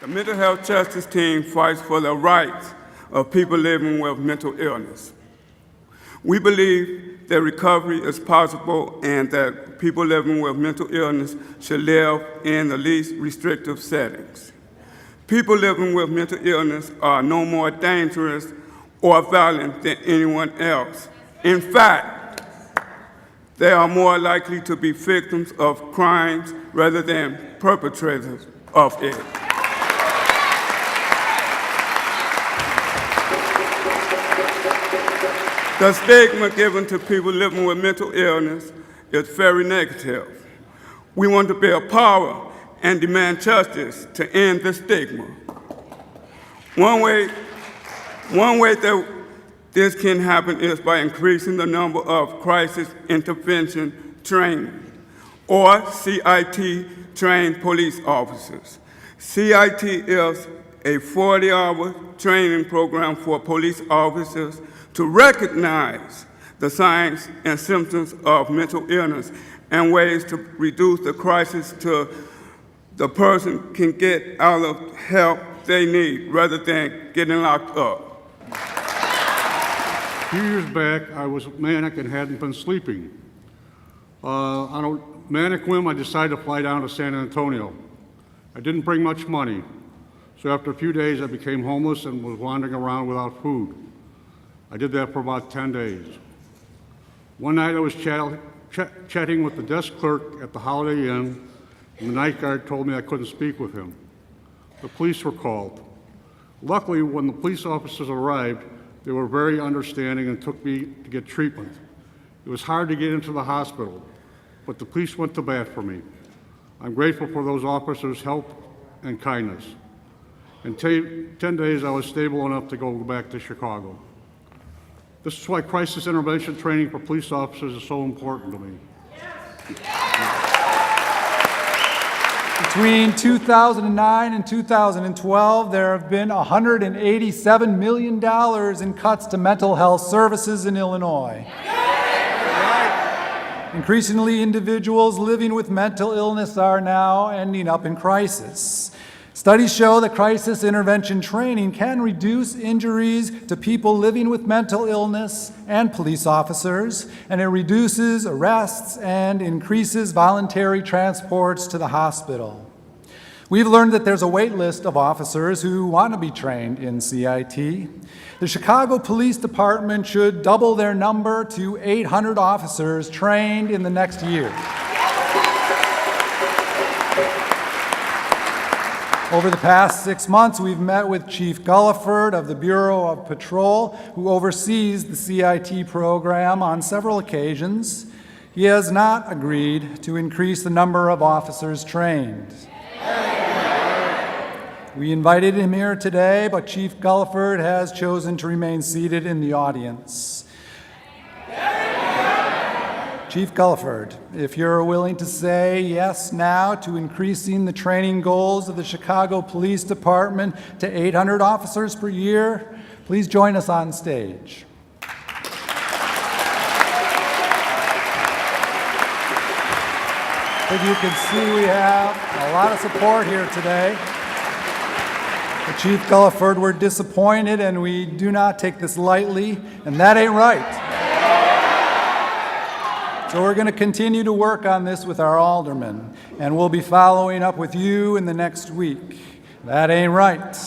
The Mental Health Justice Team fights for the rights of people living with mental illness. We believe that recovery is possible and that people living with mental illness should live in the least restrictive settings. People living with mental illness are no more dangerous or violent than anyone else. In fact, they are more likely to be victims of crimes rather than perpetrators of it. The stigma given to people living with mental illness is very negative. We want to be a power and demand justice to end the stigma. One way that this can happen is by increasing the number of crisis intervention training, or CIT trained police officers. CIT is a 40-hour training program for police officers to recognize the signs and symptoms of mental illness and ways to reduce the crisis till the person can get out of help they need rather than getting locked up. A few years back, I was manic and hadn't been sleeping. On a manic whim, I decided to fly down to San Antonio. I didn't bring much money, so after a few days, I became homeless and was wandering around without food. I did that for about 10 days. One night I was chatting with the desk clerk at the Holiday Inn, and the night guard told me I couldn't speak with him. The police were called. Luckily, when the police officers arrived, they were very understanding and took me to get treatment. It was hard to get into the hospital, but the police went to bat for me. I'm grateful for those officers' help and kindness. In 10 days, I was stable enough to go back to Chicago. This is why crisis intervention training for police officers is so important to me. Between 2009 and 2012, there have been $187 million in cuts to mental health services in Illinois. Increasingly, individuals living with mental illness are now ending up in crisis. Studies show that crisis intervention training can reduce injuries to people living with mental illness and police officers, and it reduces arrests and increases voluntary transports to the hospital. We've learned that there's a wait list of officers who want to be trained in CIT. The Chicago Police Department should double their number to 800 officers trained in the next year. Over the past 6 months, we've met with Chief Gulliford of the Bureau of Patrol, who oversees the CIT program on several occasions. He has not agreed to increase the number of officers trained. We invited him here today, but Chief Gulliford has chosen to remain seated in the audience. Chief Gulliford, if you're willing to say yes now to increasing the training goals of the Chicago Police Department to 800 officers per year, please join us on stage. As you can see, we have a lot of support here today. But Chief Gulliford, we're disappointed and we do not take this lightly, and that ain't right. So we're going to continue to work on this with our aldermen, and we'll be following up with you in the next week. That ain't right.